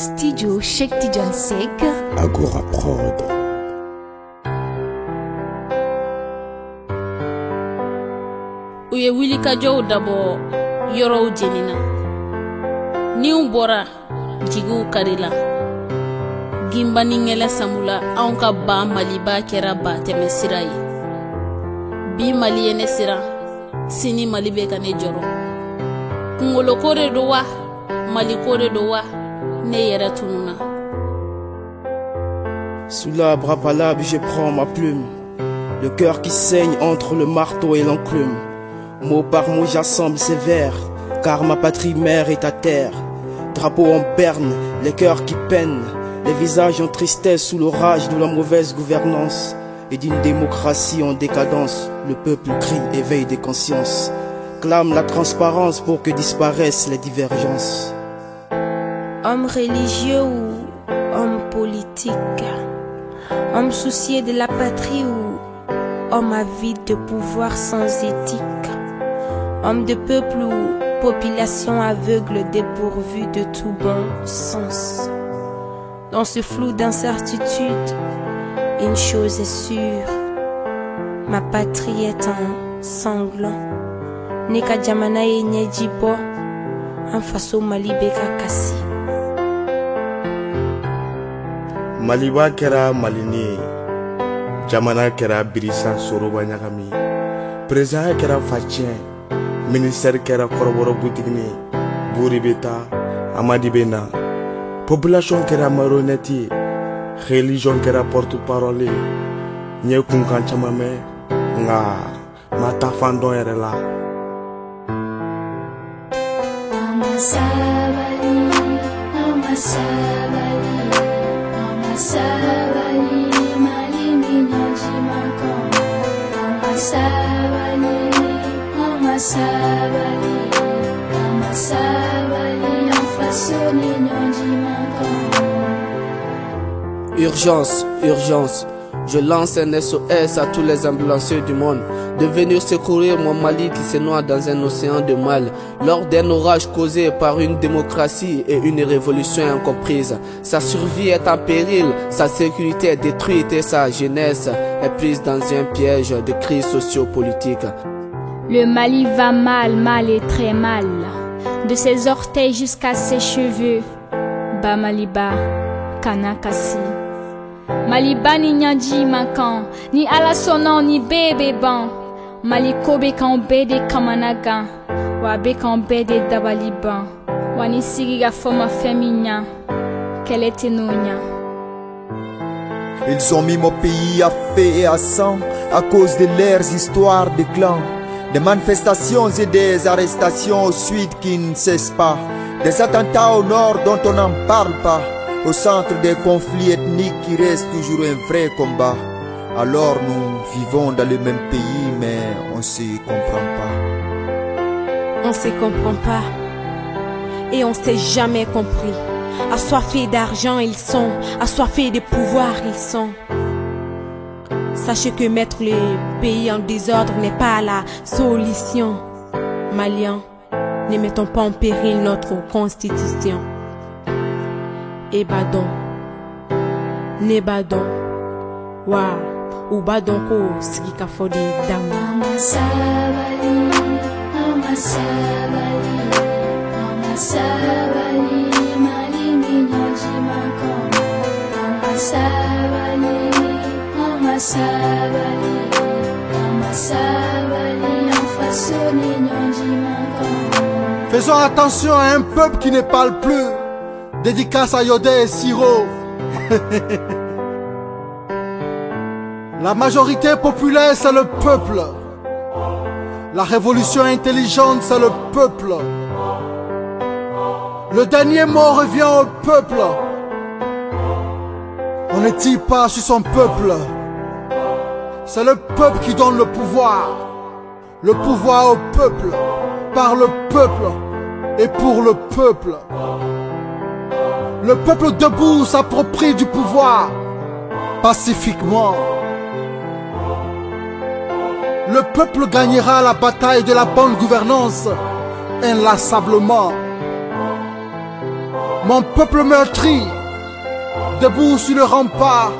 Studio Cheikh Tidiane Seck Agora Prod. U ye wulikajɔw dabɔ yɔrɔw jenina. Niw bɔra jigiw karila. Gimba ni ŋɛlɛ samula anw ka ba Maliba kɛra ba tɛmɛ sira ye. Bi Mali ye ne siran, sini Mali bɛ ka ne jɔrɔ. Kungolo ko de do wa, Mali ko de do wa, ne yɛrɛ tununa. Sous l'arbre à palabre, je prends ma plume. Le cœur qui saigne entre le marteau et l'enclume. Mot par mot j'assemble ces vers, car ma patrie mère est à terre. Drapeau en berne, les cœurs qui peinent, les visages en tristesse sous l'orage de la mauvaise gouvernance et d'une démocratie en décadence. Le peuple crie, éveille des consciences, clame la transparence pour que disparaissent les divergences. Homme religieux ou homme politique, homme soucié de la patrie ou homme avide de pouvoir sans éthique, homme de peuple ou population aveugle dépourvue de tout bon sens. Dans ce flou d'incertitude, une chose est sûre, ma patrie est en sanglant. Neka jamana ye nyejibo, en faso Malibeka kasi. Maliba kɛra Malini, jamana kɛra Birisa Soroba ɲagami, président kɛra Facien, ministère kɛra Kɔrɔbɔrɔ butigini, Buri bɛ taa, Amadi bɛ na, population kɛra marionnette ye, religion kɛra porte-parole ye, n ye kunkan caman mɛn, nka ma taa fan dɔn yɛrɛ la. Urgence, urgence. Je lance un SOS à tous les ambulanciers du monde de venir secourir mon Mali qui se noie dans un océan de mal lors d'un orage causé par une démocratie et une révolution incomprise. Sa survie est en péril, sa sécurité est détruite et sa jeunesse est prise dans un piège de crise sociopolitique. Le Mali va mal, mal et très mal, de ses orteils jusqu'à ses cheveux. Ba Maliba, Kanakasi. Maliba ni nyanji makan, ni alasonan ni bébé ban. Maliko be kan bede kamanagan, wa be kan bede dabaliban. Wani siriga foma féminin, quel était nonya. Ils ont mis mon pays à feu et à sang à cause de leurs histoires de clans. Des manifestations et des arrestations au sud qui ne cessent pas. Des attentats au nord dont on n'en parle pas. Au centre des conflits ethniques qui restent toujours un vrai combat. Alors nous vivons dans le même pays mais on se comprend pas. On se comprend pas et on s'est jamais compris. Assoiffés d'argent ils sont, assoiffés de pouvoir ils sont. Sachez que mettre le pays en désordre n'est pas la solution. Maliens, ne mettons pas en péril notre constitution. Et badon, ne badon, wa, ou badon ko skika fodi dama. Amasabali, amasabali, amasabali, mali minyaji makon. Amasabali, amasabali, amasabali, enfaso minyaji makon. Faisons attention à un peuple qui ne parle plus. Dédicace à Yodé et Siro. La majorité populaire, c'est le peuple. La révolution intelligente, c'est le peuple. Le dernier mot revient au peuple. On ne tire pas sur son peuple. C'est le peuple qui donne le pouvoir. Le pouvoir au peuple, par le peuple et pour le peuple. Le peuple debout s'approprie du pouvoir, pacifiquement. Le peuple gagnera la bataille de la bonne gouvernance, inlassablement. Mon peuple meurtri, debout sur le rempart,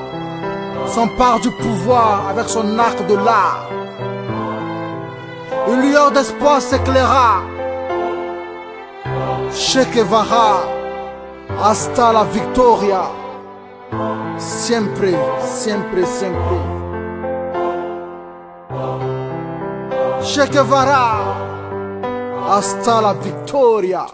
s'empare du pouvoir avec son arc de l'art. Une lueur d'espoir s'éclaira. Che Guevara, hasta la victoria. Siempre, siempre, siempre. Che Guevara, hasta la victoria.